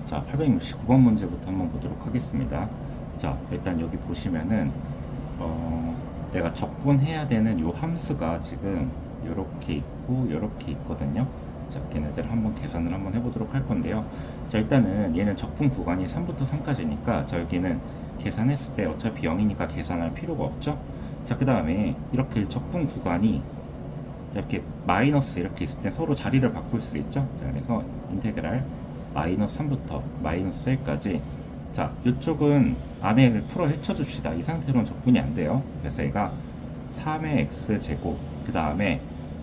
자, 869번 문제부터 한번 보도록 하겠습니다. 자, 일단 여기 보시면은 내가 적분해야 되는 요 함수가 지금 요렇게 있고 요렇게 있거든요. 자, 걔네들 한번 계산을 한번 해보도록 할 건데요. 자, 일단은 얘는 적분 구간이 3부터 3까지니까 자, 여기는 계산했을 때 어차피 0이니까 계산할 필요가 없죠. 자, 그 다음에 이렇게 적분 구간이 자, 이렇게 마이너스 이렇게 있을 때 서로 자리를 바꿀 수 있죠. 자, 그래서 인테그랄 마이너스 3부터 마이너스 1까지. 자, 이쪽은 안에를 풀어 헤쳐줍시다. 이 상태로는 적분이 안 돼요. 그래서 얘가 3의 x제곱 그 다음에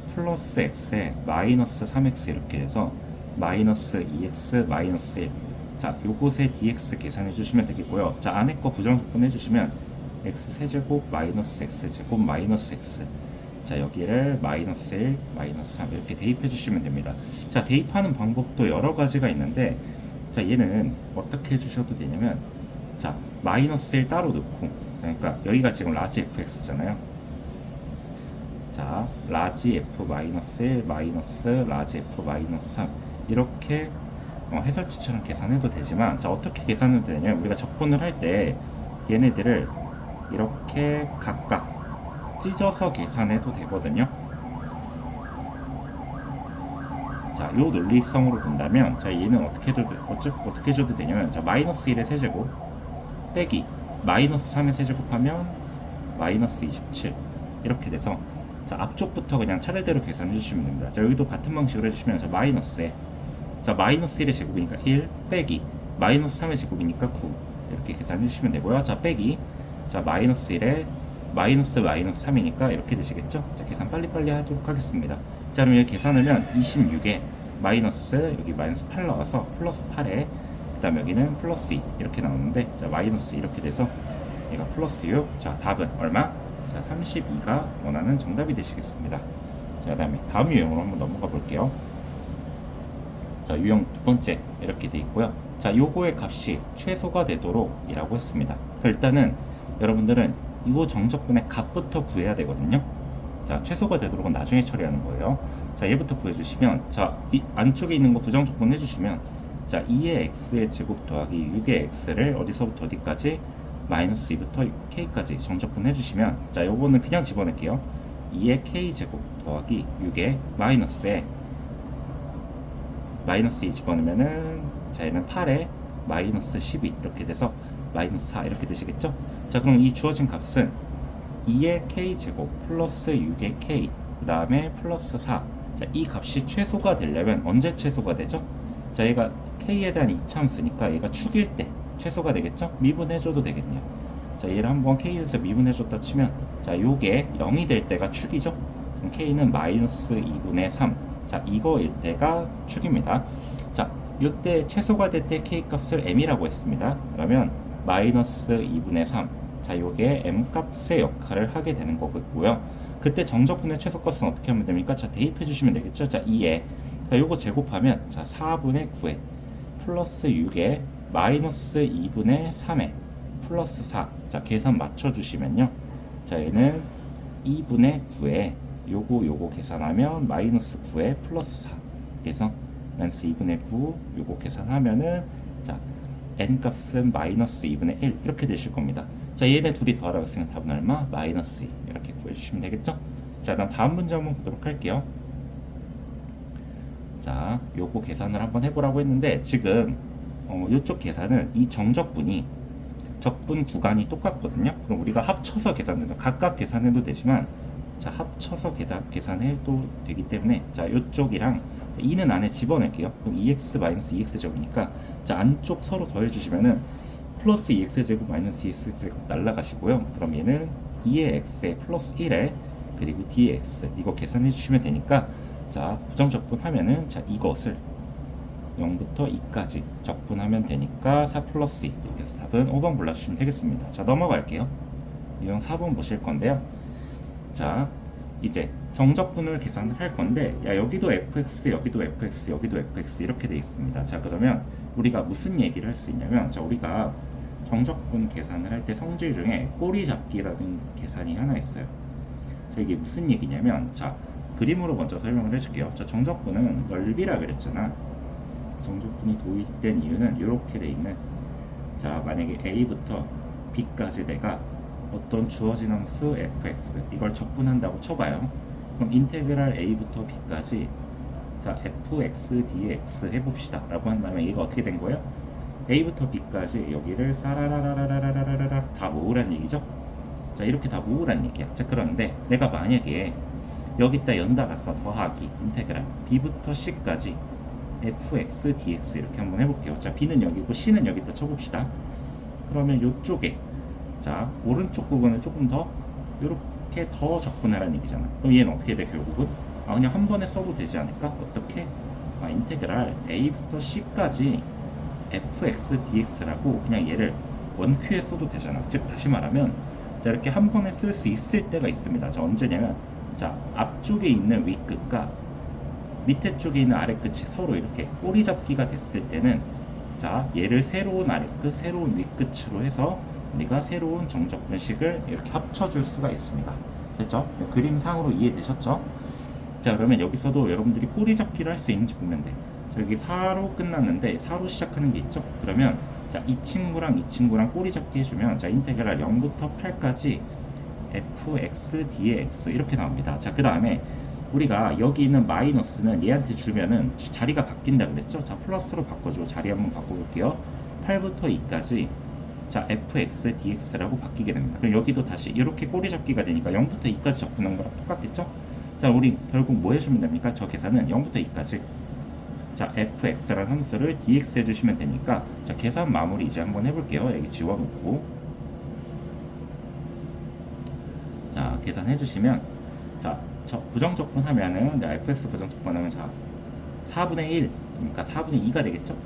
플러스 x에 마이너스 3x 이렇게 해서 마이너스 2x 마이너스 1. 자, 요것에 dx 계산해 주시면 되겠고요. 자, 안에 거 부정적분 해주시면 x 세제곱 마이너스 x제곱 마이너스 x. 자, 여기를 마이너스 1, 마이너스 3 이렇게 대입해 주시면 됩니다. 자, 대입하는 방법도 여러 가지가 있는데 자, 얘는 어떻게 해주셔도 되냐면 자, 마이너스 1 따로 넣고 자, 그러니까 여기가 지금 라지 fx잖아요. 자, 라지 f 마이너스 1 마이너스 라지 f 마이너스 3 이렇게 해설치처럼 계산해도 되지만 자, 어떻게 계산해도 되냐면 우리가 적분을 할 때 얘네들을 이렇게 각각 찢어서 계산해도 되거든요. 자, 요 논리성으로 본다면 자, 얘는 어떻게 해줘도 되냐면 자, 마이너스 1의 세제곱 빼기 마이너스 3의 세제곱하면 마이너스 27 이렇게 돼서 자, 앞쪽부터 그냥 차례대로 계산해 주시면 됩니다. 자, 여기도 같은 방식으로 해주시면 자, 마이너스에 자, 마이너스 1의 제곱이니까 1 빼기 마이너스 3의 제곱이니까 9 이렇게 계산해 주시면 되고요. 자, 빼기 자, 마이너스 1에 마이너스 3이니까 이렇게 되시겠죠? 자, 계산 빨리빨리 하도록 하겠습니다. 자, 그럼 여기 계산하면 26에 마이너스 여기 마이너스 8 나와서 플러스 8에 그 다음 여기는 플러스 2 이렇게 나오는데 자, 마이너스 이렇게 돼서 얘가 플러스 6. 자, 답은 얼마? 자, 32가 원하는 정답이 되시겠습니다. 자, 그 다음에 다음 유형으로 한번 넘어가 볼게요. 자, 유형 두 번째 이렇게 돼 있고요. 자, 요거의 값이 최소가 되도록 이라고 했습니다. 일단은 여러분들은 이 정적분의 값부터 구해야 되거든요. 자, 최소가 되도록은 나중에 처리하는 거예요. 자, 얘부터 구해주시면 자, 이 안쪽에 있는 거 부정적분 해주시면 자, 2의 x의 제곱 더하기 6의 x를 어디서부터 어디까지 마이너스 2부터 k까지 정적분 해주시면 자, 요거는 그냥 집어넣을게요. 2의 k제곱 더하기 6의 마이너스에 마이너스 2 집어넣으면은 자, 얘는 8에 마이너스 12 이렇게 돼서 마이너스 4 이렇게 되시겠죠? 자, 그럼 이 주어진 값은 2의 k제곱 플러스 6의 k 그 다음에 플러스 4. 자, 이 값이 최소가 되려면 언제 최소가 되죠? 자, 얘가 k에 대한 이차함수니까 얘가 축일 때 최소가 되겠죠? 미분해줘도 되겠네요. 자, 얘를 한번 k에서 미분해줬다 치면 자, 요게 0이 될 때가 축이죠? 그럼 k는 마이너스 2분의 3. 자, 이거일 때가 축입니다. 자, 요때 최소가 될 때 k 값을 m이라고 했습니다. 그러면 마이너스 2분의 3. 자, 요게 m 값의 역할을 하게 되는 거고요. 그때 정적분의 최소값은 어떻게 하면 됩니까? 자, 대입해 주시면 되겠죠. 자, 2에 자, 요거 제곱하면 자, 4분의 9에 플러스 6에 마이너스 2분의 3에 플러스 4. 자, 계산 맞춰 주시면요. 자, 얘는 2분의 9에 요거 계산하면 마이너스 9에 플러스 4. 그래서 마이너스 2분의 9 요거 계산하면은 자, n 값은 마이너스 2분의 1 이렇게 되실 겁니다. 자, 얘네 둘이 더하라고 했으니까 답은 얼마? 마이너스 2 이렇게 구해주시면 되겠죠? 자, 그럼 다음 문제 한번 보도록 할게요. 자, 요거 계산을 한번 해보라고 했는데 지금 요쪽 계산은 이 정적분이 적분 구간이 똑같거든요. 그럼 우리가 합쳐서 계산해도 각각 계산해도 되지만 자, 합쳐서 계산해도 되기 때문에 자, 요쪽이랑 2는 안에 집어넣을게요. 그럼 2x 마이너스 2x 제곱이니까 자, 안쪽 서로 더해주시면은 플러스 2x 제곱 마이너스 2x 제곱 날라가시고요. 그럼 얘는 2의 x에 플러스 1에 그리고 dx 이거 계산해 주시면 되니까 자, 부정적분 하면은 자, 이것을 0부터 2까지 적분하면 되니까 4 플러스 2 이렇게 해서 답은 5번 골라주시면 되겠습니다. 자, 넘어갈게요. 유형 4번 보실 건데요. 자, 이제 정적분을 계산을 할 건데 야, 여기도 fx 여기도 fx 여기도 fx 이렇게 돼 있습니다. 자, 그러면 우리가 무슨 얘기를 할 수 있냐면 자, 우리가 정적분 계산을 할 때 성질 중에 꼬리 잡기라는 계산이 하나 있어요. 자, 이게 무슨 얘기냐면 자, 그림으로 먼저 설명을 해줄게요. 자, 정적분은 넓이라 그랬잖아. 정적분이 도입된 이유는 이렇게 돼 있는, 자 만약에 a부터 b까지 내가 어떤 주어진 함수 fx 이걸 적분한다고 쳐봐요. 그럼 인테그랄 a부터 b까지 자 fx dx 해봅시다 라고 한다면 얘가 어떻게 된 거예요? a부터 b까지 여기를 사라라라라라라라라 다 모으란 얘기죠. 자 이렇게 다 모으란 얘기야. 자 그런데 내가 만약에 여기다 연달아서 더하기 인테그랄 b부터 c까지 fx dx 이렇게 한번 해볼게요. 자 b는 여기고 c는 여기다 쳐봅시다. 그러면 이쪽에 자 오른쪽 부분을 조금 더 이렇게 더 적분하라는 얘기잖아. 그럼 얘는 어떻게 돼 결국은? 그냥 한 번에 써도 되지 않을까? 어떻게? 인테그랄 a부터 c까지 fx dx라고 그냥 얘를 원큐에 써도 되잖아. 즉 다시 말하면 자 이렇게 한 번에 쓸 수 있을 때가 있습니다. 자 언제냐면 자 앞쪽에 있는 윗끝과 밑에 쪽에 있는 아래끝이 서로 이렇게 꼬리잡기가 됐을 때는 자 얘를 새로운 아래끝 새로운 윗끝으로 해서 우리가 새로운 정적분식을 이렇게 합쳐줄 수가 있습니다. 됐죠? 그림상으로 이해되셨죠? 자 그러면 여기서도 여러분들이 꼬리잡기를 할 수 있는지 보면 돼. 자 여기 4로 끝났는데 4로 시작하는 게 있죠? 그러면 자 이 친구랑 이 친구랑 꼬리잡기 해주면 자 인테그랄 0부터 8까지 fx dx 이렇게 나옵니다. 자 그 다음에 우리가 여기 있는 마이너스는 얘한테 주면은 자리가 바뀐다 그랬죠? 자 플러스로 바꿔주고 자리 한번 바꿔볼게요. 8부터 2까지 자 fx dx라고 바뀌게 됩니다. 그럼 여기도 다시 이렇게 꼬리잡기가 되니까 0부터 2까지 적분한 거랑 똑같겠죠? 자 우리 결국 뭐 해주면 됩니까? 저 계산은 0부터 2까지 자 fx라는 함수를 dx 해주시면 되니까 자 계산 마무리 이제 한번 해볼게요. 여기 지워놓고 자 계산해주시면 자 저 부정적분 하면은 fx 부정적분 하면 자 4분의 1 그러니까 4분의 2가 되겠죠?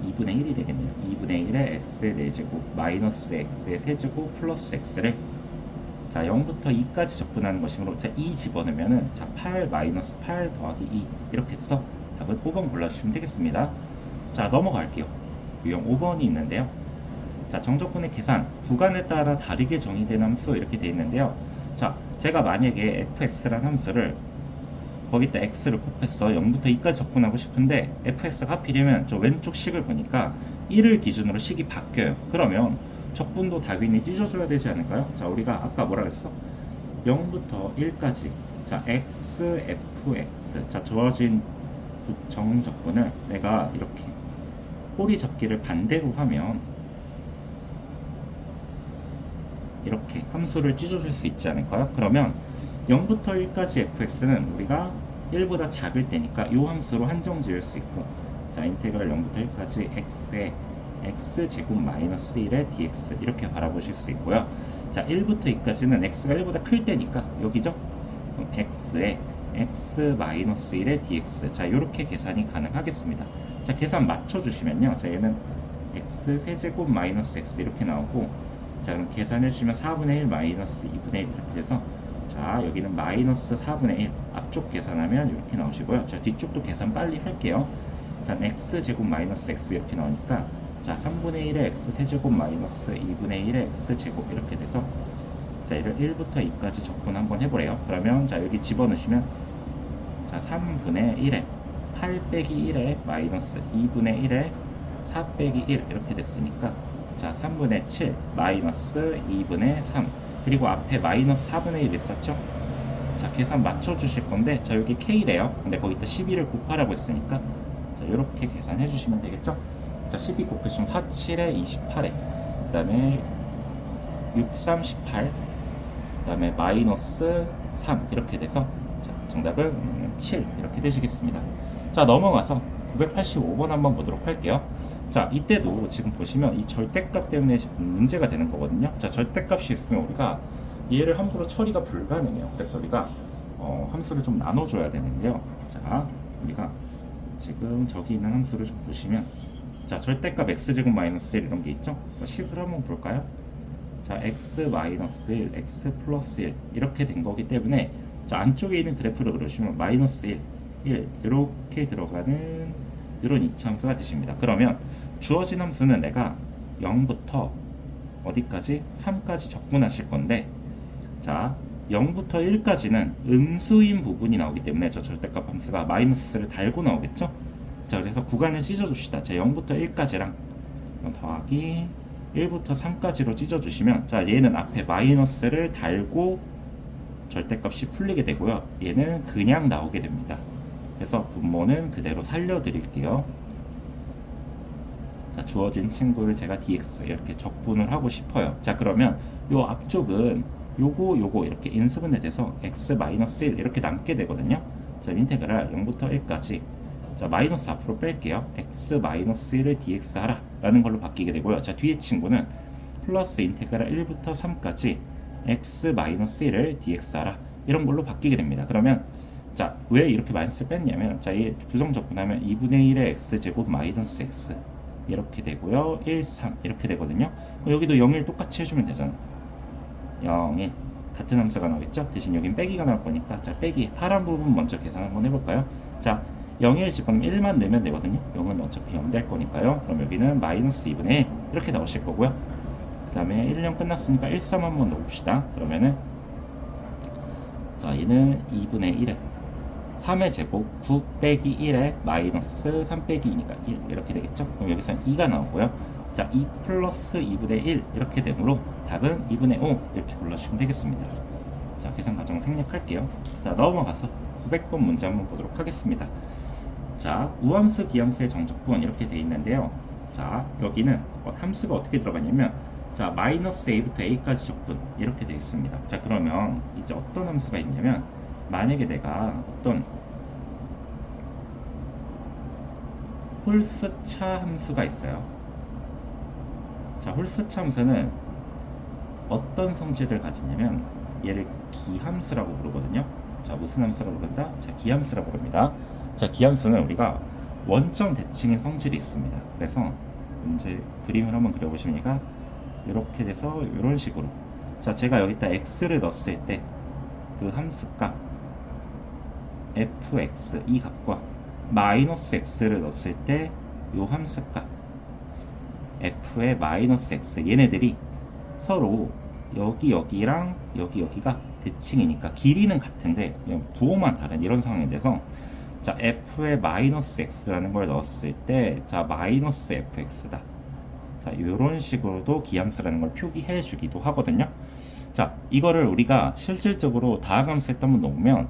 2분의 1이 되겠네요. 2분의 1에 x의 4제곱 마이너스 x의 세제곱 플러스 x를 자 0부터 2까지 적분하는 것이므로 자 2 집어넣으면은 자 8 마이너스 8 더하기 2 이렇게 해서 답은 5번 골라주시면 되겠습니다. 자 넘어갈게요. 유형 5번이 있는데요. 자 정적분의 계산 구간에 따라 다르게 정의된 함수 이렇게 되어 있는데요. 자 제가 만약에 fx라는 함수를 거기다 x를 곱해서 0부터 2까지 적분하고 싶은데 fx가 하필이면 저 왼쪽 식을 보니까 1을 기준으로 식이 바뀌어요. 그러면 적분도 당연히 찢어줘야 되지 않을까요? 자 우리가 아까 뭐라 그랬어? 0부터 1까지 자 x, fx 자 주어진 정적분을 내가 이렇게 꼬리 잡기를 반대로 하면 이렇게 함수를 찢어줄 수 있지 않을까요? 그러면 0부터 1까지 fx는 우리가 1보다 작을 때니까 이 함수로 한정 지을 수 있고 자 인테그랄 0부터 1까지 x의 x제곱 마이너스 1의 dx 이렇게 바라보실 수 있고요. 자 1부터 2까지는 x가 1보다 클 때니까 여기죠? 그럼 x의 x 마이너스 1의 dx 자 이렇게 계산이 가능하겠습니다. 자 계산 맞춰주시면요. 자 얘는 x 세제곱 마이너스 x 이렇게 나오고 자 그럼 계산해 주시면 4분의 1 마이너스 2분의 1 이렇게 해서 자 여기는 마이너스 4분의 1 앞쪽 계산하면 이렇게 나오시고요. 자 뒤쪽도 계산 빨리 할게요. 자 x제곱 마이너스 x 이렇게 나오니까 자 3분의 1의 x 세제곱 마이너스 2분의 1의 x제곱 이렇게 돼서 자 얘를 1부터 2까지 적분 한번 해보래요. 그러면 자 여기 집어넣으시면 자 3분의 1에 8 빼기 1에 마이너스 2분의 1에 4 빼기 1 이렇게 됐으니까 자 3분의 7 마이너스 2분의 3 그리고 앞에 마이너스 4분의 1 있었죠? 자 계산 맞춰 주실 건데 자 여기 K래요. 근데 거기다 12를 곱하라고 했으니까 자 이렇게 계산해 주시면 되겠죠? 자 12 곱해주면 4, 7에 28에 그 다음에 6, 3, 18 그 다음에 마이너스 3 이렇게 돼서 자 정답은 7 이렇게 되시겠습니다. 자 넘어가서 985번 한번 보도록 할게요. 자 이때도 지금 보시면 이 절대값 때문에 문제가 되는 거거든요. 자 절대값이 있으면 우리가 얘를 함부로 처리가 불가능해요. 그래서 우리가 함수를 좀 나눠줘야 되는데요. 자 우리가 지금 저기 있는 함수를 좀 보시면 자 절대값 x제곱 마이너스 1 이런 게 있죠. 식을 한번 볼까요? 자 x 마이너스 1 x 플러스 1 이렇게 된 거기 때문에 자 안쪽에 있는 그래프를 그려주시면 마이너스 1 1 이렇게 들어가는 이런 이차함수가 되십니다. 그러면 주어진 함수는 내가 0부터 어디까지? 3까지 적분하실 건데 자 0부터 1까지는 음수인 부분이 나오기 때문에 저 절대값 함수가 마이너스를 달고 나오겠죠? 자, 그래서 구간을 찢어줍시다. 자, 0부터 1까지랑 더하기 1부터 3까지로 찢어주시면, 자, 얘는 앞에 마이너스를 달고 절대값이 풀리게 되고요. 얘는 그냥 나오게 됩니다. 그래서 분모는 그대로 살려드릴게요. 자, 주어진 친구를 제가 dx 이렇게 적분을 하고 싶어요. 자, 그러면 요 앞쪽은 요거 이렇게 인수분해 돼서 x-1 이렇게 남게 되거든요. 자, 인테그랄 0부터 1까지, 자, 마이너스 앞으로 뺄게요. x-1을 dx 하라 라는 걸로 바뀌게 되고요. 자, 뒤에 친구는 플러스 인테그랄 1부터 3까지 x-1을 dx 하라 이런 걸로 바뀌게 됩니다. 그러면 자, 왜 이렇게 마이너스 뺐냐면, 자, 이 부정적분하면 2분의 1의 x제곱 마이너스 x 이렇게 되고요. 1, 3 이렇게 되거든요. 여기도 0, 1 똑같이 해주면 되잖아. 0, 1 같은 함수가 나오겠죠? 대신 여긴 빼기가 나올 거니까, 자, 빼기 파란 부분 먼저 계산 한번 해볼까요? 자, 0, 1 집어넣으면 1만 내면 되거든요. 0은 어차피 0 될 거니까요. 그럼 여기는 마이너스 2분의 1 이렇게 나오실 거고요. 그 다음에 1, 0 끝났으니까 1, 3 한번 넣어봅시다. 그러면은 자, 얘는 2분의 1에 3의 제곱 9 빼기 1에 마이너스 3 빼기 2니까 1 이렇게 되겠죠? 그럼 여기서는 2가 나오고요. 자, 2 플러스 2분의 1 이렇게 되므로 답은 2분의 5 이렇게 골라주시면 되겠습니다. 자, 계산 과정 생략할게요. 자, 넘어가서 900번 문제 한번 보도록 하겠습니다. 자, 우함수 기함수의 정적분 이렇게 돼 있는데요. 자, 여기는 함수가 어떻게 들어가냐면, 자, 마이너스 a부터 a까지 적분 이렇게 돼 있습니다. 자, 그러면 이제 어떤 함수가 있냐면, 만약에 내가 어떤 홀수차 함수가 있어요. 자, 홀수차 함수는 어떤 성질을 가지냐면, 얘를 기함수라고 부르거든요. 자, 무슨 함수라고 부른다? 자, 기함수라고 부릅니다. 자, 기함수는 우리가 원점 대칭의 성질이 있습니다. 그래서 문제 그림을 한번 그려보시면 얘가 이렇게 돼서 이런 식으로, 자, 제가 여기다 x를 넣었을 때 그 함수값 fx 이 값과 마이너스 x를 넣었을 때 이 함수값 f의 마이너스 x, 얘네들이 서로 여기랑 여기가 대칭이니까 길이는 같은데 부호만 다른 이런 상황이 돼서, 자, f의 마이너스 x라는 걸 넣었을 때, 자, 마이너스 fx다. 자, 이런 식으로도 기함수라는 걸 표기해 주기도 하거든요. 자, 이거를 우리가 실질적으로 다항함수에 한번 놓으면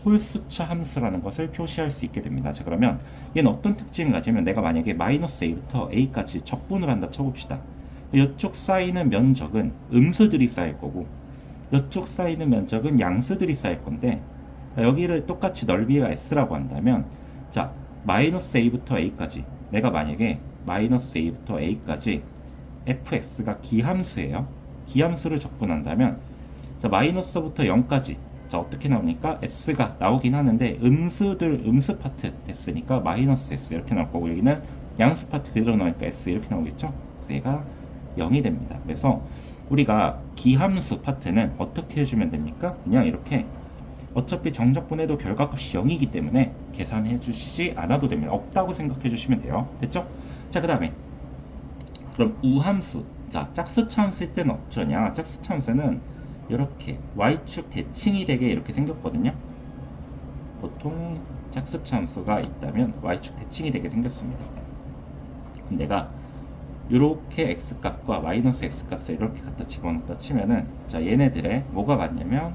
홀수차 함수라는 것을 표시할 수 있게 됩니다. 자, 그러면 얘는 어떤 특징을 가지면, 내가 만약에 마이너스 a부터 a까지 적분을 한다 쳐봅시다. 이쪽 쌓이는 면적은 음수들이 쌓일 거고, 이쪽 쌓이는 면적은 양수들이 쌓일 건데, 여기를 똑같이 넓이가 s라고 한다면, 자, 마이너스 a부터 a까지, 내가 만약에 마이너스 a부터 a까지 fx가 기함수예요. 기함수를 적분한다면, 자, 마이너스부터 0까지, 자, 어떻게 나오니까 s가 나오긴 하는데, 음수 파트 됐으니까 마이너스 s 이렇게 나올 거고, 여기는 양수 파트 그대로 나오니까 s 이렇게 나오겠죠. 그래서 얘가 0이 됩니다. 그래서 우리가 기함수 파트는 어떻게 해주면 됩니까? 그냥 이렇게, 어차피 정적분해도 결과값이 0이기 때문에 계산해 주시지 않아도 됩니다. 없다고 생각해 주시면 돼요. 됐죠? 자, 그 다음에 그럼 우함수, 자, 짝수차 함수일 때는 어쩌냐? 짝수차 함수는 이렇게 y축 대칭이 되게 이렇게 생겼거든요. 보통 짝수차 함수가 있다면 y축 대칭이 되게 생겼습니다. 그럼 내가 이렇게 x값과 마이너스 x값을 이렇게 갖다 집어넣다 치면은, 자, 얘네들의 뭐가 같냐면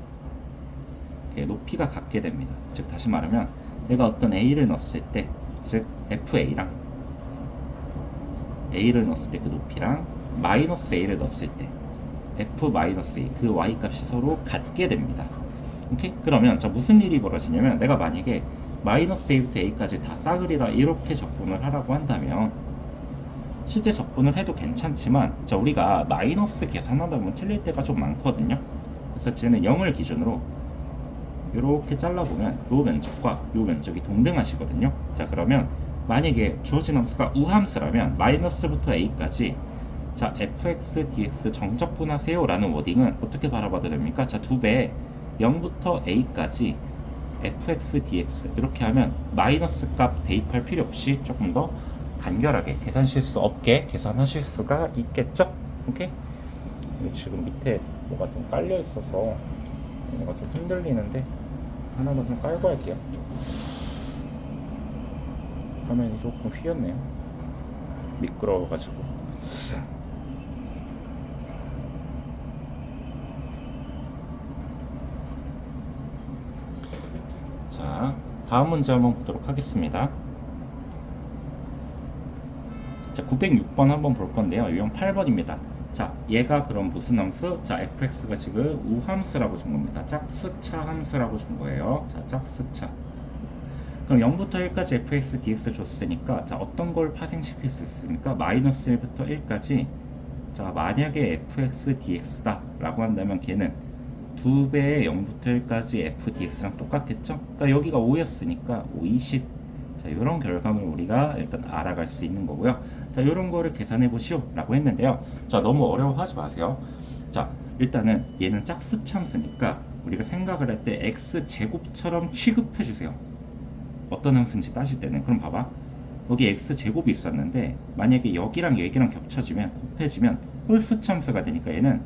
높이가 같게 됩니다. 즉, 다시 말하면 내가 어떤 a를 넣었을 때, 즉 fa랑 a를 넣었을 때 그 높이랑 마이너스 a를 넣었을 때 f 마이너스 a, 그 y 값이 서로 같게 됩니다. 오케이? 그러면 자, 무슨 일이 벌어지냐면, 내가 만약에 마이너스 a부터 a까지 다 싸그리다 이렇게 적분을 하라고 한다면, 실제 적분을 해도 괜찮지만, 자, 우리가 마이너스 계산하다 보면 틀릴 때가 좀 많거든요. 그래서 쟤는 0을 기준으로 이렇게 잘라보면 요 면적과 요 면적이 동등하시거든요. 자, 그러면 만약에 주어진 함수가 우함수라면 마이너스부터 a까지, 자, fx dx 정적분하세요 라는 워딩은 어떻게 바라봐도 됩니까? 자, 2배 0부터 a까지 fx dx 이렇게 하면 마이너스 값 대입할 필요 없이 조금 더 간결하게, 계산 실수 없게 계산하실 수가 있겠죠? 오케이? 지금 밑에 뭐가 좀 깔려 있어서 얘가 좀 흔들리는데 하나만 좀 깔고 할게요. 화면이 조금 휘었네요. 미끄러워가지고. 자, 다음 문제 한번 보도록 하겠습니다. 자, 906번 한번 볼 건데요. 유형 8번입니다. 자, 얘가 그럼 무슨 함수? 자, fx가 지금 우함수라고 준 겁니다. 짝수차 함수라고 준 거예요. 자, 짝수차. 그럼 0부터 1까지 fx, dx 줬으니까, 자, 어떤 걸 파생시킬 수 있습니까? 마이너스 1부터 1까지. 자, 만약에 fx, dx다 라고 한다면 걔는 2배의 0부터 1까지 f, dx랑 똑같겠죠? 그러니까 여기가 5였으니까 5, 20. 자, 이런 결과물을 우리가 일단 알아갈 수 있는 거고요. 자, 이런 거를 계산해 보시오 라고 했는데요. 자, 너무 어려워하지 마세요. 자, 일단은 얘는 짝수 참수니까 우리가 생각을 할 때 x제곱처럼 취급해 주세요. 어떤 함수인지 따질 때는. 그럼 봐봐, 여기 x제곱이 있었는데 만약에 여기랑 여기랑 겹쳐지면, 곱해지면 홀수 참수가 되니까 얘는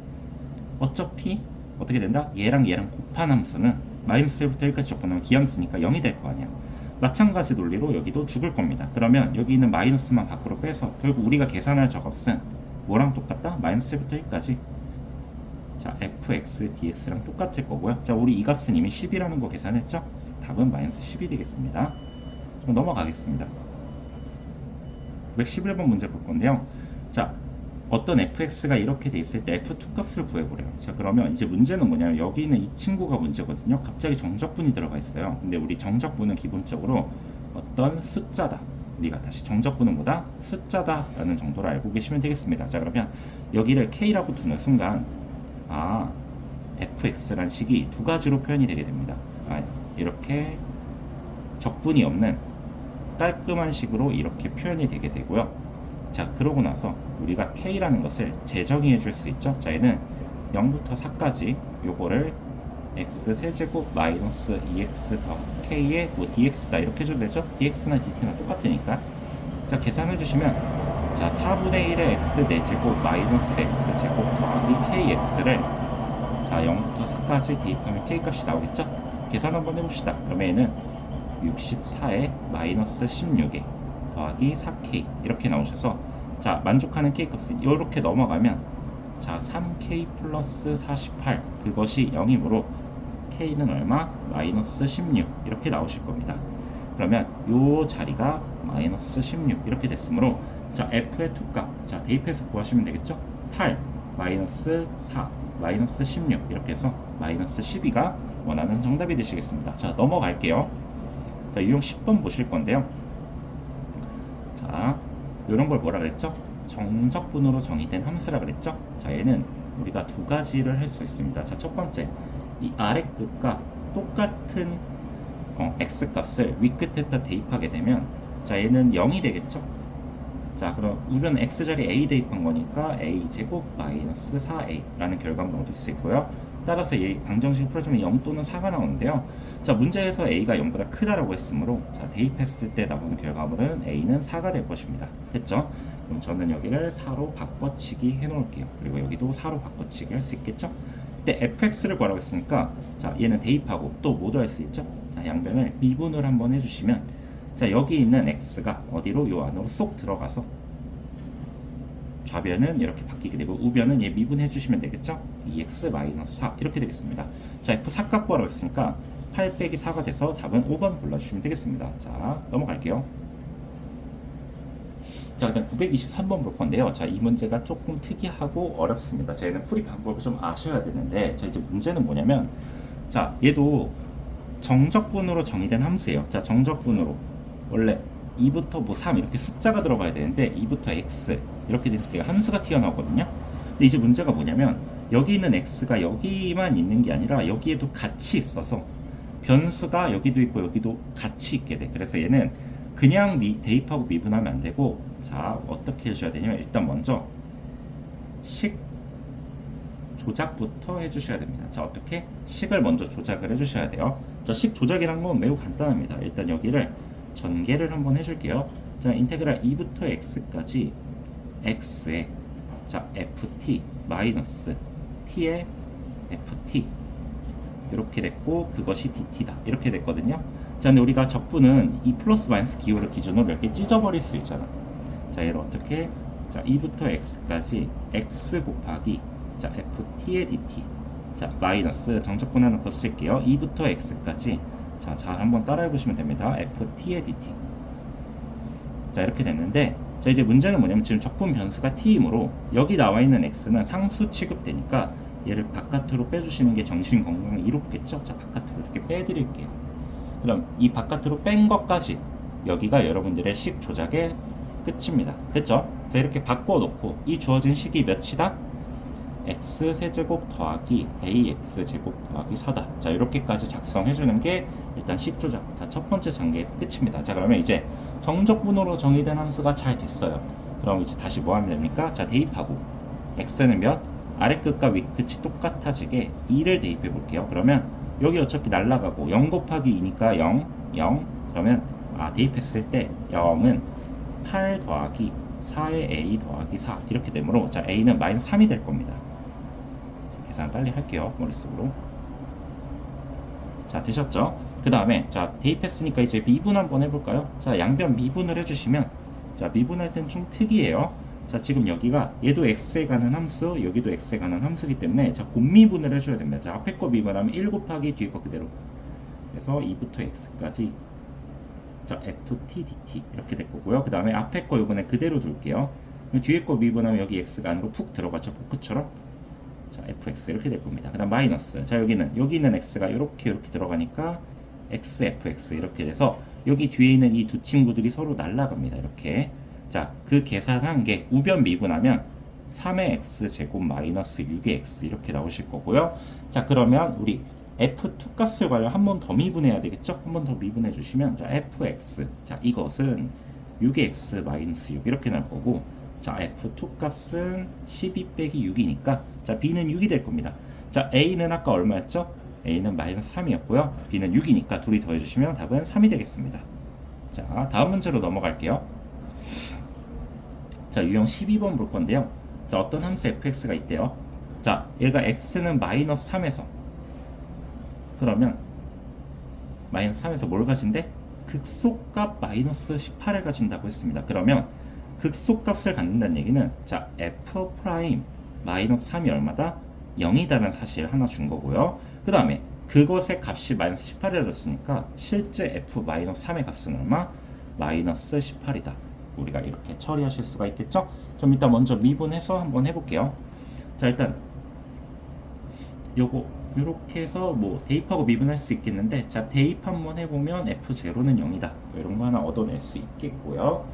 어차피 어떻게 된다? 얘랑 얘랑 곱한 함수는 마이너스 1부터 1까지 적분하면 기함수니까 0이 될 거 아니야. 마찬가지 논리로 여기도 죽을 겁니다. 그러면 여기 있는 마이너스만 밖으로 빼서 결국 우리가 계산할 저 값은 뭐랑 똑같다? 마이너스 1부터 1까지. 자, fx, dx랑 똑같을 거고요. 자, 우리 이 값은 이미 10이라는 거 계산했죠? 그래서 답은 마이너스 10이 되겠습니다. 그럼 넘어가겠습니다. 911번 문제 볼 건데요. 자, 어떤 fx가 이렇게 돼 있을 때 f2 값을 구해보래요. 자, 그러면 이제 문제는 뭐냐면 여기 있는 이 친구가 문제거든요. 갑자기 정적분이 들어가 있어요. 근데 우리 정적분은 기본적으로 어떤 숫자다. 우리가 다시 정적분은 뭐다? 숫자다 라는 정도로 알고 계시면 되겠습니다. 자, 그러면 여기를 k라고 두는 순간 fx란 식이 두 가지로 표현이 되게 됩니다. 이렇게 적분이 없는 깔끔한 식으로 이렇게 표현이 되게 되고요. 자, 그러고 나서 우리가 k라는 것을 재정의해 줄 수 있죠. 자, 얘는 0부터 4까지 요거를 x 세제곱 마이너스 2x 더하기 k의 뭐 dx다 이렇게 해줘도 되죠. dx나 dt나 똑같으니까. 자, 계산해 주시면, 자, 4분의 1의 x 4제곱 마이너스 x 제곱 더하기 kx를 자 0부터 4까지 대입하면 k값이 나오겠죠. 계산 한번 해봅시다. 그러면 얘는 64에 마이너스 16에 더하기 4k 이렇게 나오셔서, 자, 만족하는 k값은 이렇게 넘어가면, 자, 3k 플러스 48 그것이 0이므로 k는 얼마? 마이너스 16 이렇게 나오실 겁니다. 그러면 요 자리가 마이너스 16 이렇게 됐으므로, 자, f의 두값, 자, 대입해서 구하시면 되겠죠. 8 마이너스 4 마이너스 16 이렇게 해서 마이너스 12가 원하는 정답이 되시겠습니다. 자, 넘어갈게요. 자, 유형 10번 보실 건데요. 자, 이런 걸 뭐라 그랬죠? 정적분으로 정의된 함수라 그랬죠? 자, 얘는 우리가 두 가지를 할 수 있습니다. 자, 첫 번째, 이 아래 끝과 똑같은 x 값을 위 끝에다 대입하게 되면, 자, 얘는 0이 되겠죠? 자, 그럼 우변은 x 자리에 a 대입한 거니까 a 제곱 마이너스 4a 라는 결과물을 얻을 수 있고요. 따라서 이 방정식을 풀어주면 0 또는 4가 나오는데요. 자, 문제에서 a가 0보다 크다라고 했으므로, 자, 대입했을 때 나오는 결과물은 a는 4가 될 것입니다. 됐죠? 그럼 저는 여기를 4로 바꿔치기 해 놓을게요. 그리고 여기도 4로 바꿔치기 할 수 있겠죠? 그때 fx를 구하라고 했으니까, 자, 얘는 대입하고 또 뭐도 할 수 있죠? 자, 양변을 미분을 한번 해주시면, 자, 여기 있는 x가 어디로? 요 안으로 쏙 들어가서 좌변은 이렇게 바뀌게 되고 우변은 얘 미분해 주시면 되겠죠? 2x-4 이렇게 되겠습니다. 자, f4 값 구하라고 했으니까 8 빼기 4가 돼서 답은 5번 골라주시면 되겠습니다. 자, 넘어갈게요. 자, 일단 923번 볼 건데요. 자, 이 문제가 조금 특이하고 어렵습니다. 자, 얘는 풀이 방법을 좀 아셔야 되는데, 자, 이제 문제는 뭐냐면, 자, 얘도 정적분으로 정의된 함수예요. 자, 정적분으로 원래 2부터 뭐 3 이렇게 숫자가 들어가야 되는데 2부터 x 이렇게 되니까 함수가 튀어나오거든요. 근데 이제 문제가 뭐냐면, 여기 있는 x가 여기만 있는 게 아니라 여기에도 같이 있어서 변수가 여기도 있고 여기도 같이 있게 돼. 그래서 얘는 그냥 대입하고 미분하면 안 되고, 자, 어떻게 해줘야 되냐면, 일단 먼저 식 조작부터 해주셔야 됩니다. 자, 어떻게? 식을 먼저 조작을 해주셔야 돼요. 자, 식 조작이란 건 매우 간단합니다. 일단 여기를 전개를 한번 해줄게요. 자, 인테그랄 2부터 x까지 x에, 자, ft 마이너스 t의 ft 이렇게 됐고 그것이 dt다 이렇게 됐거든요. 자, 근데 우리가 적분은 이 플러스 마이너스 기호를 기준으로 이렇게 찢어버릴 수 있잖아. 자, 얘를 어떻게? 자, 2부터 x까지 x 곱하기 자, ft의 dt. 자, 마이너스 정적분 하나 더 쓸게요. 2부터 x까지. 자, 잘 한번 따라해 보시면 됩니다. ft의 dt. 자, 이렇게 됐는데, 자, 이제 문제는 뭐냐면 지금 적분 변수가 t이므로 여기 나와 있는 x는 상수 취급되니까 얘를 바깥으로 빼주시는 게 정신 건강에 이롭겠죠? 자, 바깥으로 이렇게 빼드릴게요. 그럼 이 바깥으로 뺀 것까지 여기가 여러분들의 식 조작의 끝입니다. 됐죠? 자, 이렇게 바꿔놓고 이 주어진 식이 몇이다? x 세제곱 더하기 ax 제곱 더하기 4다. 자, 이렇게까지 작성해주는 게 일단 식 조작. 자, 첫 번째 단계의 끝입니다. 자, 그러면 이제 정적분으로 정의된 함수가 잘 됐어요. 그럼 이제 다시 뭐 하면 됩니까? 자, 대입하고 x는 몇? 아래 끝과 윗 끝이 똑같아지게 2를 대입해 볼게요. 그러면 여기 어차피 날라가고 0 곱하기 2니까 0, 0. 그러면 대입했을 때 0은 8 더하기 4의 a 더하기 4 이렇게 되므로 자, a는 마이너스 3이 될 겁니다. 계산 빨리 할게요. 머릿속으로. 자, 되셨죠? 그 다음에 자, 대입했으니까 이제 미분 한번 해볼까요? 자, 양변 미분을 해주시면 자, 미분할 땐 좀 특이해요. 자, 지금 여기가 얘도 x에 가는 함수, 여기도 x에 가는 함수이기 때문에 자, 곱미분을 해줘야 됩니다. 자, 앞에 거 미분하면 1 곱하기 뒤에 거 그대로. 그래서 2부터 x까지 자, ft dt 이렇게 될 거고요. 그 다음에 앞에 거 이번에 그대로 둘게요. 뒤에 거 미분하면 여기 x가 안으로 푹 들어가죠. 포크처럼. 자, fx 이렇게 될 겁니다. 그 다음 마이너스. 자, 여기 있는 x가 이렇게 들어가니까 x fx 이렇게 돼서 여기 뒤에 있는 이 두 친구들이 서로 날아갑니다. 이렇게. 자, 그 계산한 게 우변 미분하면 3의 x 제곱 마이너스 6의 x 이렇게 나오실 거고요. 자, 그러면 우리 f2 값을 관련 한 번 더 미분해야 되겠죠? 한 번 더 미분해 주시면 자, fx. 자, 이것은 6의 x 마이너스 6 이렇게 나올 거고 자, f2 값은 12 빼기 6이니까 자, b는 6이 될 겁니다. 자, a는 아까 얼마였죠? a는 마이너스 3이었고요. b는 6이니까 둘이 더해주시면 답은 3이 되겠습니다. 자, 다음 문제로 넘어갈게요. 자, 유형 12번 볼 건데요. 자, 어떤 함수 fx가 있대요. 자, 얘가 x는 마이너스 3에서 그러면 마이너스 3에서 뭘 가진대? 극소값 마이너스 18을 가진다고 했습니다. 그러면 극소값을 갖는다는 얘기는 자, f 프라임 마이너스 3이 얼마다? 0이다라는 사실 하나 준 거고요. 그 다음에 그것의 값이 마이너스 18이라 줬으니까 실제 f 마이너스 3의 값은 얼마? 마이너스 18이다. 우리가 이렇게 처리하실 수가 있겠죠? 좀 이따 먼저 미분해서 한번 해볼게요. 자, 일단 요거 이렇게 해서 뭐 대입하고 미분할 수 있겠는데 자, 대입 한번 해보면 f0는 0이다. 이런 거 하나 얻어낼 수 있겠고요.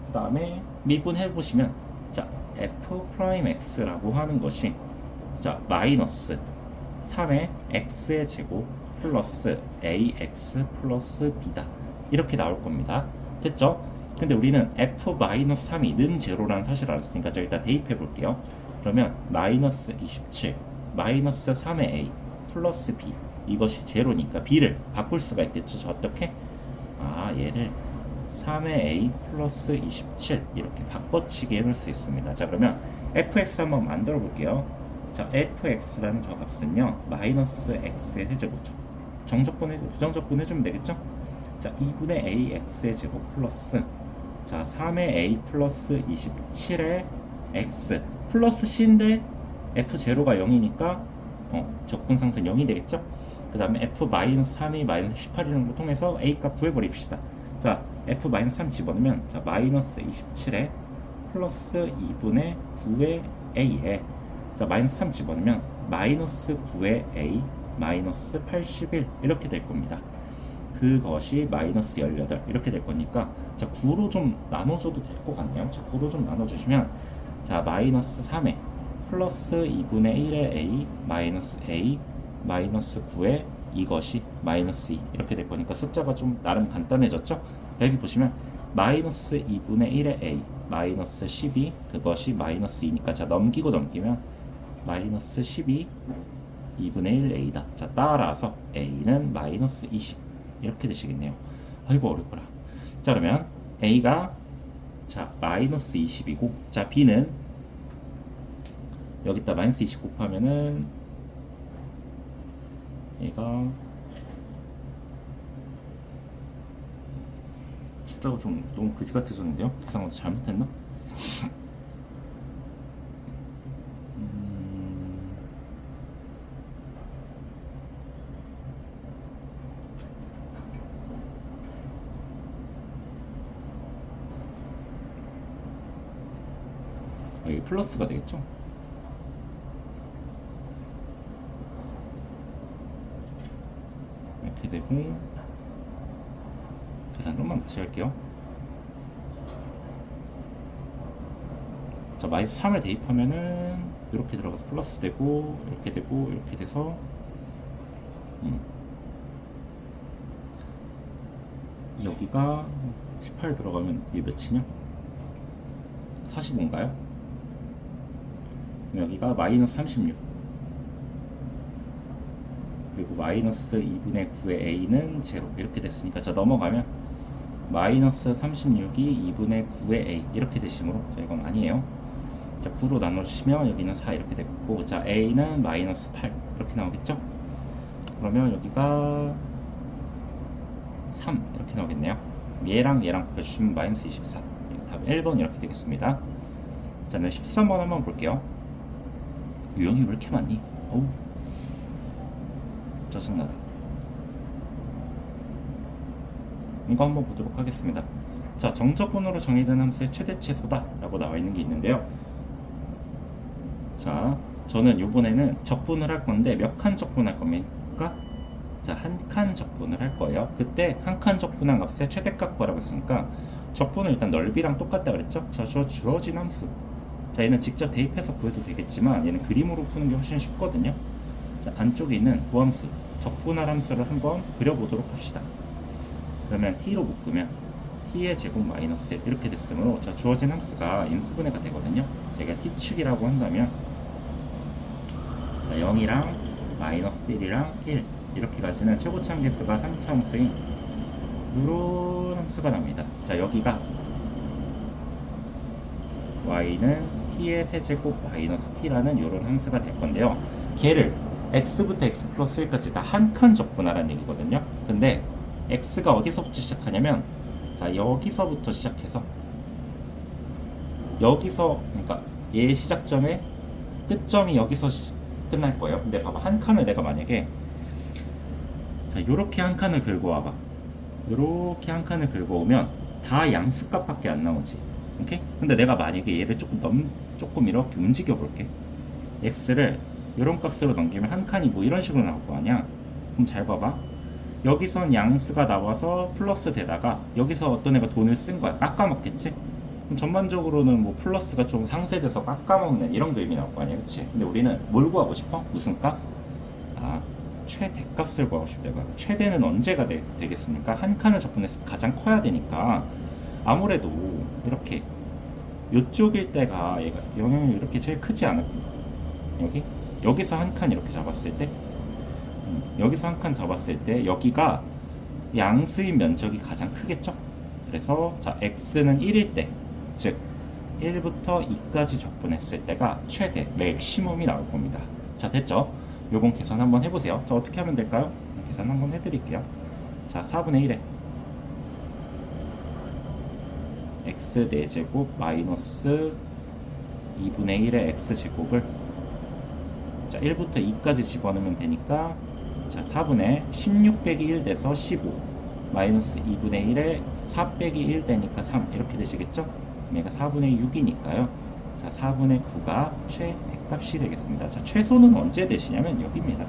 그 다음에 미분해보시면 자, f 프라임 x라고 하는 것이 자, 마이너스 3의 x의 제곱 플러스 ax 플러스 b다. 이렇게 나올 겁니다. 됐죠? 근데 우리는 f-3이 는 제로라는 사실을 알았으니까 자, 일단 대입해 볼게요. 그러면 마이너스 27 마이너스 3의 a 플러스 b 이것이 제로니까 b를 바꿀 수가 있겠죠. 저 어떻게? 얘를 3의 a 플러스 27 이렇게 바꿔치기 해놓을 수 있습니다. 자, 그러면 fx 한번 만들어 볼게요. 자, fx라는 저 값은요 마이너스 x의 세제곱죠. 부정적분 해주면 되겠죠. 자, 2분의 ax의 제곱 플러스 자, 3의 a 플러스 27의 x 플러스 c인데 f0가 0이니까 적분상수 0이 되겠죠. 그 다음에 f-3이 마이너스 18이라는 걸 통해서 a 값 구해버립시다. 자, f-3 집어넣으면 자, 마이너스 27에 플러스 2분의 9의 a에 자, 마이너스 3 집어넣으면 마이너스 9의 a 마이너스 81 이렇게 될 겁니다. 그것이 마이너스 18 이렇게 될 거니까 자, 9로 좀 나눠줘도 될 것 같네요. 자, 9로 좀 나눠주시면 자, 마이너스 3에 플러스 2분의 1의 a 마이너스 a 마이너스 9의 이것이 마이너스 2 이렇게 될 거니까 숫자가 좀 나름 간단해졌죠. 여기 보시면 마이너스 2분의 1의 a 마이너스 12 그것이 마이너스 2니까 자, 넘기면 마이너스 12 2분의 1 a다. 자, 따라서 a는 마이너스 20 이렇게 되시겠네요. 아이고 어렵구나. 자, 그러면 a가 자, 마이너스 20이고 자, b는 여기다 마이너스 20 곱하면은 얘가 숫자가 좀 너무 그지 같아졌는데요? 계산을 잘못했나? 이게 플러스가 되겠죠? 이렇게 되고, 계산 좀만 다시 할게요. 자, 마이너스 3을 대입하면은 이렇게 들어가서 플러스 되고, 이렇게 되고, 이렇게 돼서 여기가 18 들어가면 이게 몇이냐? 45인가요? 여기가 마이너스 36, 그리고 마이너스 2분의 9의 a는 0 이렇게 됐으니까, 자 넘어가면 마이너스 36이 2분의 9의 a 이렇게 되시므로, 자 이건 아니에요. 자 9로 나눠주시면 여기는 4 이렇게 됐고, 자 a는 마이너스 8 이렇게 나오겠죠? 그러면 여기가 3 이렇게 나오겠네요. 얘랑 얘랑 곱해주시면 마이너스 24, 답 1번 이렇게 되겠습니다. 자, 네, 13번 한번 볼게요. 유형이 왜 이렇게 많니? 어우, 짜증나다. 이거 한번 보도록 하겠습니다. 자, 정적분으로 정의된 함수의 최대치소다 라고 나와 있는 게 있는데요. 자, 저는 이번에는 적분을 할 건데 몇 칸 적분할 겁니까? 자, 한 칸 적분을 할 거예요. 그때 한 칸 적분한 값의 최대값 구하라고 했으니까 적분은 일단 넓이랑 똑같다 그랬죠? 자, 주어진 함수. 자, 얘는 직접 대입해서 구해도 되겠지만 얘는 그림으로 푸는 게 훨씬 쉽거든요. 자, 안쪽에 있는 도함수, 적분할 함수를 한번 그려보도록 합시다. 그러면 t로 묶으면 t의 제곱 마이너스 1 이렇게 됐으므로, 자 주어진 함수가 인수분해가 되거든요. 제가 t축이라고 한다면, 자 0이랑 마이너스 1이랑 1 이렇게 가지는 최고참 개수가 3차함수인 이런 함수가 납니다. 자 여기가 y는 t의 세제곱 마이너스 t라는 이런 함수가 될 건데요. 걔를 x부터 x 플러스 1까지 다 한 칸 적분하라는 얘기거든요. 근데 x가 어디서부터 시작하냐면, 자 여기서부터 시작해서 여기서, 그러니까 얘 시작점에 끝점이 여기서 끝날 거예요. 근데 봐봐, 한 칸을 내가 만약에 자 요렇게 한 칸을 긁어 와봐, 요렇게 한 칸을 긁어 오면 다 양수값밖에 안 나오지. 오케이? 근데 내가 만약에 얘를 조금 이렇게 움직여 볼게. x를 요런 값으로 넘기면 한 칸이 뭐 이런 식으로 나올 거 아니야. 그럼 잘 봐봐, 여기선 양수가 나와서 플러스 되다가 여기서 어떤 애가 돈을 쓴 거야. 깎아먹겠지? 그럼 전반적으로는 뭐 플러스가 좀 상쇄돼서 깎아먹는 이런 그림이 나올 거 아니야, 그치? 근데 우리는 뭘 구하고 싶어? 무슨 값? 아, 최대값을 구하고 싶다고요. 최대는 언제가 되겠습니까? 한 칸을 적분해서 가장 커야 되니까 아무래도 이렇게 요쪽일 때가 얘가 영향이 이렇게 제일 크지 않을까? 여기서 한 칸 이렇게 잡았을 때, 여기서 한 칸 잡았을 때 여기가 양수인 면적이 가장 크겠죠? 그래서 자 x는 1일 때, 즉 1부터 2까지 적분했을 때가 최대 맥시멈이 나올 겁니다. 자 됐죠? 요건 계산 한번 해보세요. 자 어떻게 하면 될까요? 계산 한번 해드릴게요. 자 4분의 1에 x 4제곱 마이너스 2분의 1의 x제곱을, 자 1부터 2까지 집어넣으면 되니까, 자 4분의 16 빼기 1 돼서 15 마이너스 2분의 1에 4 빼기 1 되니까 3 이렇게 되시겠죠? 얘가 4분의 6이니까요. 자 4분의 9가 최대값이 되겠습니다. 자 최소는 언제 되시냐면 여기입니다.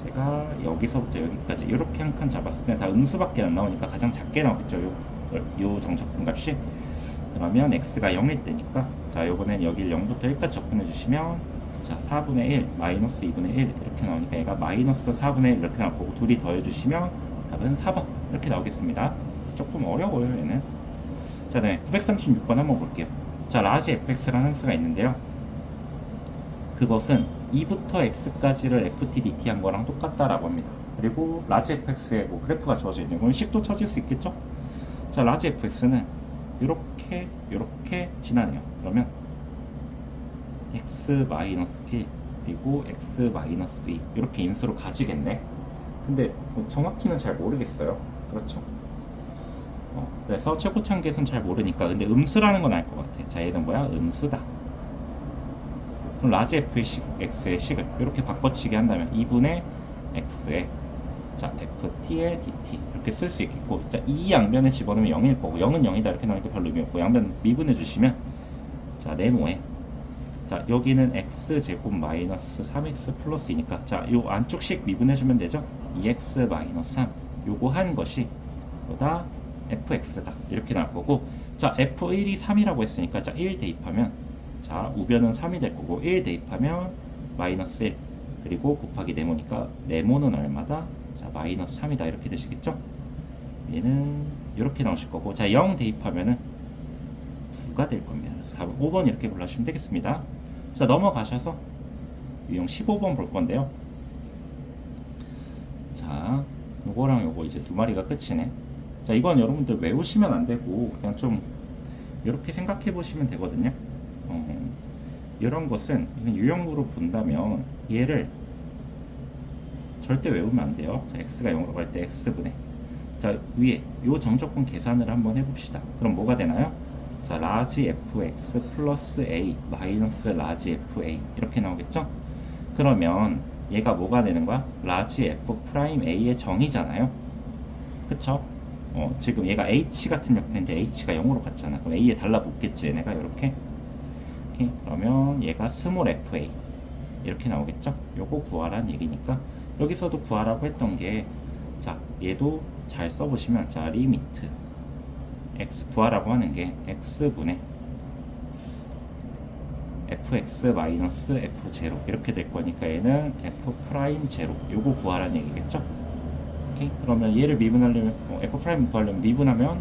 제가 여기서부터 여기까지 이렇게 한 칸 잡았을 때 다 음수밖에 안 나오니까 가장 작게 나오겠죠, 요 정적분 값이. 그러면 x가 0일 때니까, 자 요번엔 여길 0부터 1까지 적분해 주시면, 자 4분의 1 마이너스 2분의 1 이렇게 나오니까 얘가 마이너스 4분의 1 이렇게 나올 거고, 둘이 더해 주시면 답은 4번 이렇게 나오겠습니다. 조금 어려워요 얘는. 자 네, 936번 한번 볼게요. 자 라지 fx라는 함수가 있는데요, 그것은 2부터 x까지를 ftdt 한 거랑 똑같다라고 합니다. 그리고 라지 fx에 뭐 그래프가 주어져 있는 건 식도 쳐질 수 있겠죠. 자 라지 fx는 이렇게 지나네요. 그러면 x-1 그리고 x-2 이렇게 인수로 가지겠네. 근데 뭐 정확히는 잘 모르겠어요. 그렇죠? 그래서 최고차계선 잘 모르니까 근데 음수라는 건 알 것 같아. 자 얘는 뭐야? 음수다. 그럼 라지 f의 x의 식을 이렇게 바꿔치기 한다면 2분의 x의 자 ft의 dt 이렇게 쓸 수 있겠고, 자 이 양변에 집어넣으면 0일 거고 0은 0이다 이렇게 나오니까 별로 의미 없고 양변 미분해 주시면 자 네모에 자 여기는 x제곱 마이너스 3x 플러스이니까 자 요 안쪽식 미분해 주면 되죠. 2x 마이너스 3 요거 한 것이 보다 fx다 이렇게 나올 거고, 자 f1이 3이라고 했으니까 자 1 대입하면 자 우변은 3이 될 거고 1 대입하면 마이너스 1 그리고 곱하기 네모니까 네모는 얼마다? 자 마이너스 3이다 이렇게 되시겠죠? 얘는 이렇게 나오실 거고, 자 0 대입하면은 9가 될 겁니다. 그래서 답은 5번 이렇게 골라주시면 되겠습니다. 자 넘어가셔서 유형 15번 볼 건데요. 자 요거랑 요거 이제 두 마리가 끝이네. 자 이건 여러분들 외우시면 안 되고 그냥 좀 이렇게 생각해 보시면 되거든요. 이런 것은 유형으로 본다면 얘를 절대 외우면 안 돼요. 자 x가 0으로 갈 때 x분의 자 위에 요 정적분 계산을 한번 해봅시다. 그럼 뭐가 되나요? 자 라지 fx 플러스 a 마이너스 라지 fa 이렇게 나오겠죠? 그러면 얘가 뭐가 되는 거야? 라지 f 프라임 a의 정의잖아요. 그쵸? 지금 얘가 h 같은 형태인데 h가 0으로 갔잖아. 그럼 a에 달라붙겠지 얘네가 이렇게. 그러면 얘가 스몰 fa 이렇게 나오겠죠? 요거 구하란 얘기니까 여기서도 구하라고 했던 게 자 얘도 잘 써보시면 자 리미트 x 구하라고 하는 게 x분의 fx 마이너스 f0 이렇게 될 거니까 얘는 f 프라임 제로 요거 구하라는 얘기겠죠? 오케이? 그러면 얘를 미분하려면 f 프라임 구하려면 미분하면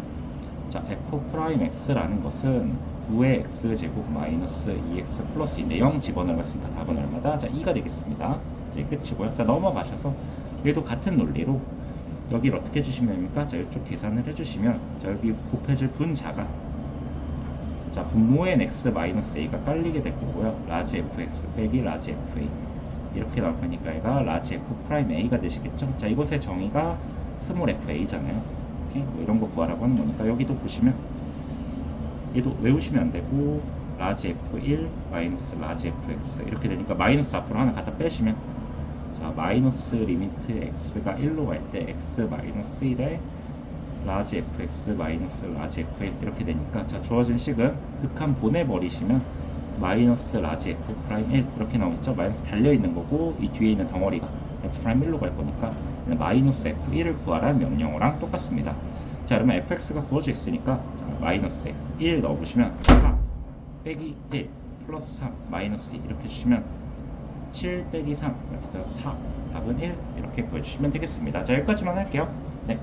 자 f 프라임 x라는 것은 9의 x제곱 마이너스 2x 플러스인데 0 집어넣었으니까 답은 얼마다? 자 2가 되겠습니다. 이제 끝이고요. 자 넘어가셔서 얘도 같은 논리로 여기를 어떻게 해주시면 됩니까? 자 이쪽 계산을 해주시면 자 여기 곱해질 분자가 자 분모엔 x 마이너스 a가 깔리게 될 거고요. 라지 fx 빼기 라지 fa 이렇게 나올 거니까 얘가 라지 f 프라임 a가 되시겠죠? 자 이것의 정의가 스몰 fa잖아요. 오케이? 뭐 이런 거 구하라고 하는 거니까 여기도 보시면 얘도 외우시면 안 되고 라지 f1 마이너스 라지 fx 이렇게 되니까 마이너스 앞으로 하나 갖다 빼시면 자 마이너스 리미트 x가 1로 갈 때 x 마이너스 1에 라지 fx 마이너스 라지 f1 이렇게 되니까 자 주어진 식은 극한 보내버리시면 마이너스 라지 f 프라임 1 이렇게 나오겠죠. 마이너스 달려있는 거고 이 뒤에 있는 덩어리가 f 프라임 1로 갈 거니까 마이너스 f1을 구하라는 명령어랑 똑같습니다. 자 그러면 fx가 구워져 있으니까 자, 마이너스 1 넣어보시면 4 빼기 1 플러스 3 마이너스 2 이렇게 주시면 7 빼기 3 이렇게 해서 4 답은 1 이렇게 구해주시면 되겠습니다. 자 여기까지만 할게요. 네.